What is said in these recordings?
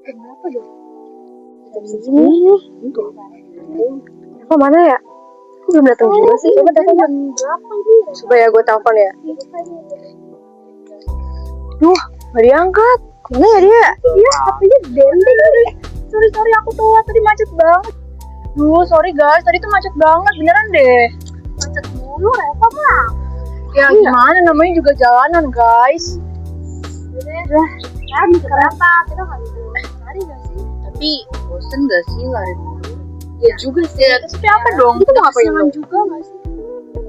Kenapa dong? Jam segini. Apa mana ya? Aku belum datang juga sih. Coba telepon jam berapa ini? Supaya gue telepon ya. Duh, gak diangkat. Mana ya dia? Iya, HP-nya dendeng. Sorry, aku telat. Tadi macet banget. Duh, sorry guys. Tadi tuh macet banget. Beneran deh. Macet mulu, Reva mah. Ya gimana, namanya juga jalanan guys. Udah, kenapa? Kita gak bisa lari gak sih? Tapi bosen gak sih lari dulu? Ya juga sih. Ya, terus apa dong? Kita mau ngapain dong? Juga gak sih?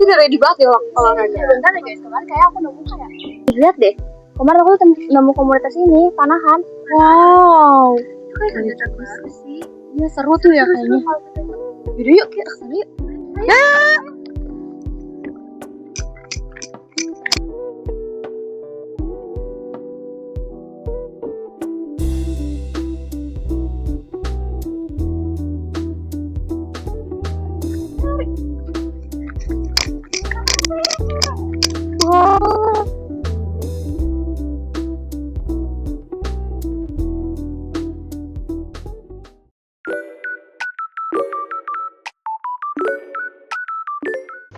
Kita ready banget ya olahraga. Bentar ya guys, kemarin kayak aku nemu kayak. Lihat deh, kemarin aku nemu komunitas ini, panahan. Wow. Itu kayak kegiatan baru sih. Iya seru tuh ya kayaknya. Yaudah yuk, kita kesana yuk. Ya.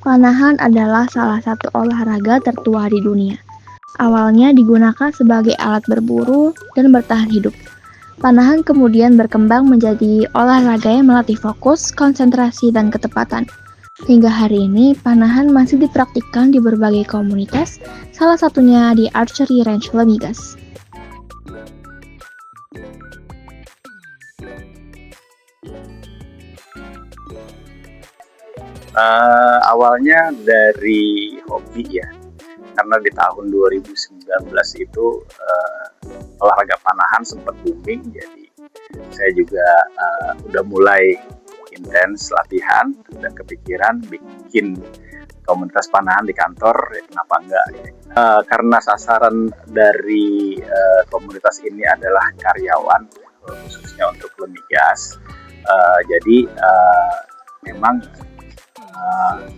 Panahan adalah salah satu olahraga tertua di dunia. Awalnya digunakan sebagai alat berburu dan bertahan hidup. Panahan kemudian berkembang menjadi olahraga yang melatih fokus, konsentrasi, dan ketepatan. Hingga hari ini, panahan masih dipraktikkan di berbagai komunitas, salah satunya di Archery Range Lemigas. Awalnya dari hobi ya, karena di tahun 2019 itu olahraga panahan sempat booming, jadi saya juga udah mulai intens latihan dan kepikiran bikin komunitas panahan di kantor, ya kenapa enggak ya. Karena sasaran dari komunitas ini adalah karyawan, khususnya untuk Lemigas, jadi memang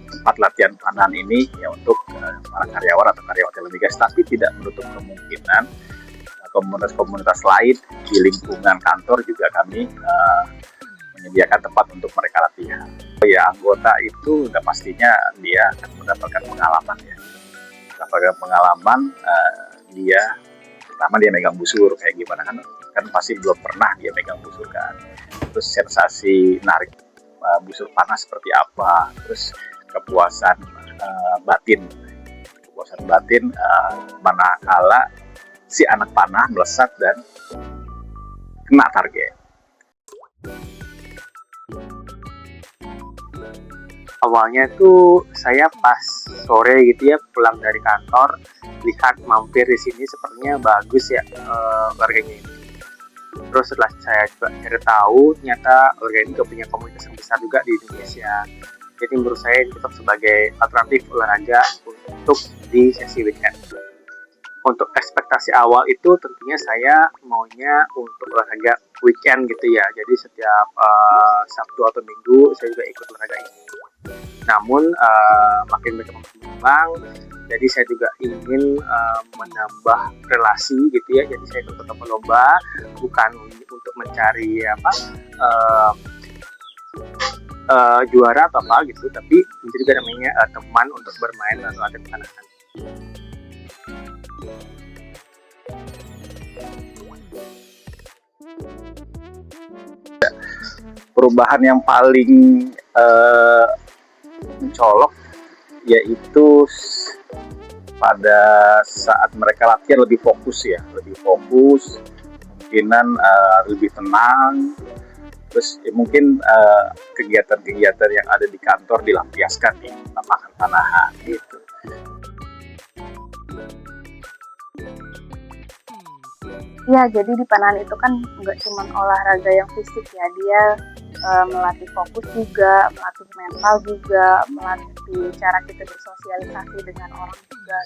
tempat latihan panahan ini ya untuk para karyawan atau karyawati Lemigas, tapi tidak menutup kemungkinan komunitas-komunitas lain di lingkungan kantor juga kami menyediakan tempat untuk mereka latihan. Ya anggota itu udah pastinya dia akan mendapatkan pengalaman ya, mendapatkan pengalaman dia pertama dia megang busur kayak gimana kan pasti belum pernah dia megang busur kan, terus sensasi narik busur panas seperti apa, terus kepuasan batin manakala si anak panah melesat dan kena target. Awalnya tuh saya pas sore gitu ya pulang dari kantor, lihat mampir di sini sepertinya bagus ya harganya ini. Terus setelah saya juga cari tahu, ternyata olahraga ini juga punya komunitas yang besar juga di Indonesia. Jadi menurut saya ini tetap sebagai alternatif olahraga untuk di sesi weekend. Untuk ekspektasi awal itu tentunya saya maunya untuk olahraga weekend gitu ya. Jadi setiap Sabtu atau Minggu saya juga ikut olahraga ini. Namun makin berkembang, jadi saya juga ingin menambah relasi gitu ya. Jadi saya ikut lomba bukan untuk mencari juara atau apa gitu, tapi menjadi juga namanya teman untuk bermain atau ada panahan. Perubahan yang paling mencolok yaitu pada saat mereka latihan lebih fokus, kemungkinan lebih tenang, terus ya mungkin kegiatan-kegiatan yang ada di kantor dilampiaskan di lapangan panahan gitu. Ya, jadi di panahan itu kan nggak cuma olahraga yang fisik ya, dia melatih fokus juga, melatih mental juga, melatih cara kita bersosialisasi dengan orang juga.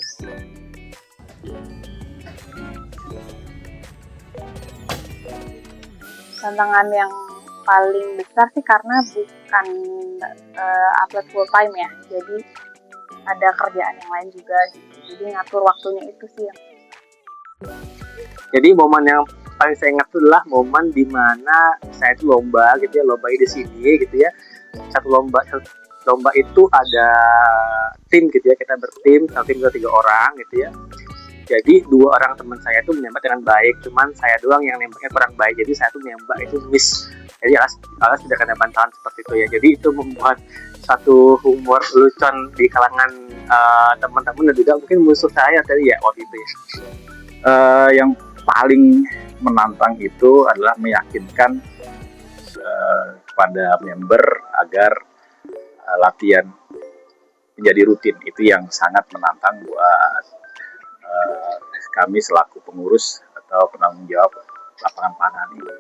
Tantangan yang paling besar sih karena bukan atlet full time ya, jadi ada kerjaan yang lain juga, jadi ngatur waktunya itu sih yang Jadi momen yang paling saya ingat itu adalah momen dimana saya itu lomba gitu ya, lomba di sini gitu ya. Satu lomba itu ada tim gitu ya, kita bertim, satu tim itu 3 orang gitu ya. Jadi 2 orang teman saya itu menembak dengan baik, cuman saya doang yang nembaknya kurang baik. Jadi saya tuh nembak itu miss. Jadi alas tidak kena bantahan seperti itu ya. Jadi itu membuat satu humor lucon di kalangan teman-teman dan juga mungkin musuh saya tadi ya waktu itu ya. Yang paling menantang itu adalah meyakinkan kepada member agar latihan menjadi rutin. Itu yang sangat menantang buat kami selaku pengurus atau penanggung jawab lapangan panahan ini.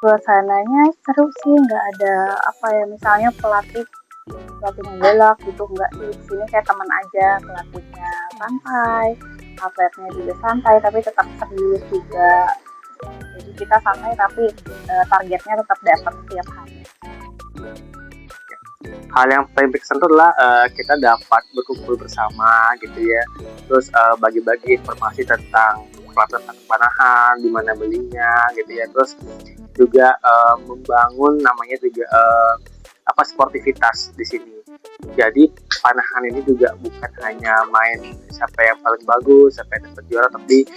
Suasananya seru sih, nggak ada apa ya, misalnya pelatih ngelak gitu, nggak sih. Di sini kayak teman aja, pelatihnya santai, atletnya juga santai, tapi tetap serius juga. Jadi kita santai tapi targetnya tetap dapat setiap hari. Hal yang paling berkesan itu adalah kita dapat berkumpul bersama gitu ya, terus bagi-bagi informasi tentang pelatihan panahan, di mana belinya gitu ya, terus juga membangun namanya juga sportivitas di sini. Jadi panahan ini juga bukan hanya main siapa yang paling bagus, siapa yang dapat juara, tapi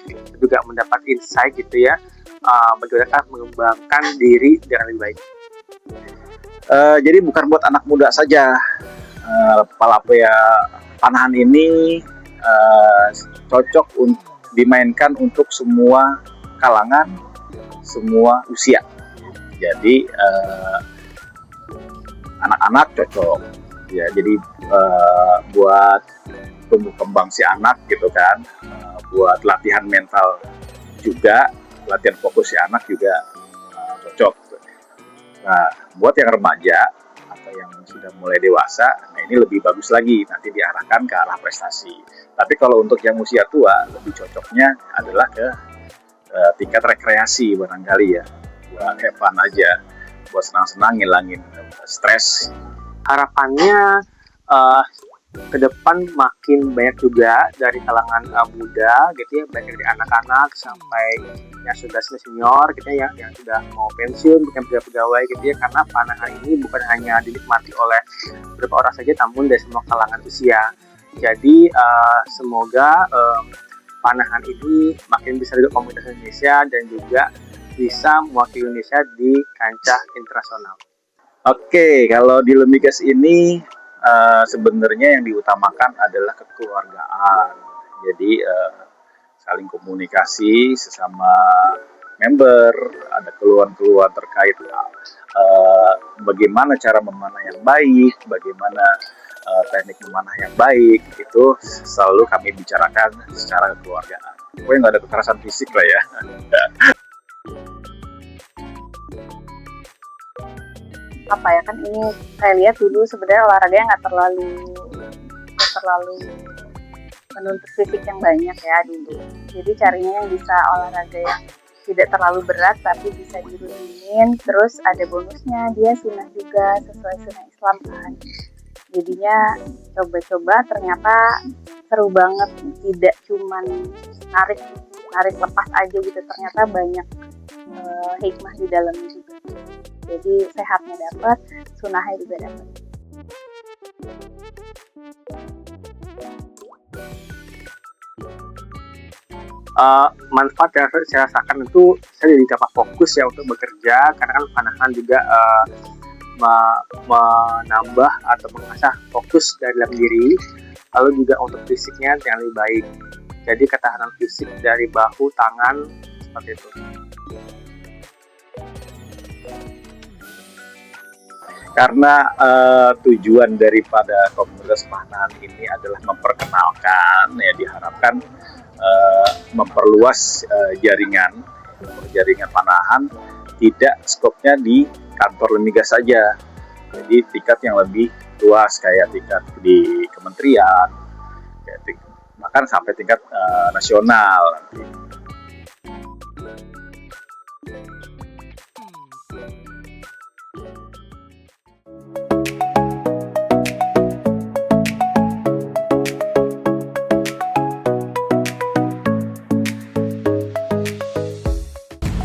juga mendapat insight gitu ya, bagaimana mengembangkan diri dengan lebih baik. Jadi bukan buat anak muda saja. Panahan ini cocok dimainkan untuk semua kalangan, semua usia. Jadi anak-anak cocok. Ya, jadi buat tumbuh kembang si anak gitu kan. Buat latihan mental juga, latihan fokus si anak juga cocok. Nah, buat yang remaja atau yang sudah mulai dewasa, nah ini lebih bagus lagi, nanti diarahkan ke arah prestasi. Tapi kalau untuk yang usia tua, lebih cocoknya adalah ke tingkat rekreasi barangkali ya, buat have fun aja, buat senang-senang, ngilangin stres. Harapannya ke depan makin banyak juga dari kalangan muda gitu ya, baik dari anak-anak sampai yang sudah senior gitu ya, yang sudah mau pensiun, bukan pegawai gitu ya, karena panahan ini bukan hanya dinikmati oleh beberapa orang saja, namun dari semua kalangan usia. Jadi semoga panahan ini makin bisa duduk komunitas Indonesia dan juga bisa mewakili Indonesia di kancah internasional. Oke, kalau di Lemigas ini sebenarnya yang diutamakan adalah kekeluargaan. Jadi saling komunikasi sesama member, ada keluhan-keluhan terkait bagaimana cara memanah yang baik, bagaimana teknik memanah yang baik, itu selalu kami bicarakan secara kekeluargaan. Pokoknya nggak ada kekerasan fisik lah ya. Apa ya, kan ini saya lihat dulu sebenarnya olahraganya nggak terlalu menuntut fisik yang banyak ya dulu. Jadi carinya yang bisa olahraga yang tidak terlalu berat tapi bisa dirutinin, terus ada bonusnya dia sunnah juga sesuai sunnah Islam kan. Jadinya coba-coba ternyata seru banget, tidak cuman narik lepas aja gitu, ternyata banyak hikmah di dalamnya juga. Jadi sehatnya dapat, sunnahnya juga dapat. Manfaat yang saya rasakan itu saya jadi dapat fokus ya untuk bekerja, karena kan panahan juga menambah atau mengasah fokus dari dalam diri, lalu juga untuk fisiknya yang lebih baik. Jadi ketahanan fisik dari bahu, tangan, seperti itu. Karena tujuan daripada komunitas panahan ini adalah memperkenalkan, ya diharapkan memperluas jaringan panahan, tidak skopnya di kantor Lemigas saja, jadi tingkat yang lebih luas kayak tingkat di kementerian, bahkan sampai tingkat nasional nanti.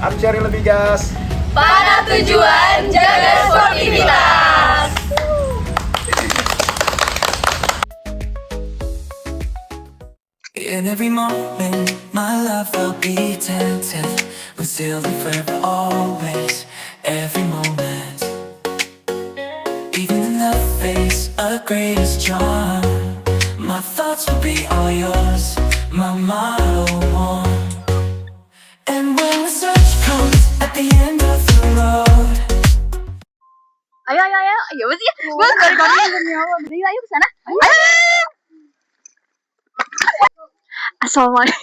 Archery lebih gas. Pada tujuan jaga sportivitas. In every moment, my love will be tempted. We'll still be forever, always, every moment. Even in the face of greatest charm, my thoughts will be all yours, my motto one. And when the search comes at the end of the road, Ayo, ya sih, gue gari-gari demi Allah, berdiri, ayo ke sana. Ayo. Assalamualaikum.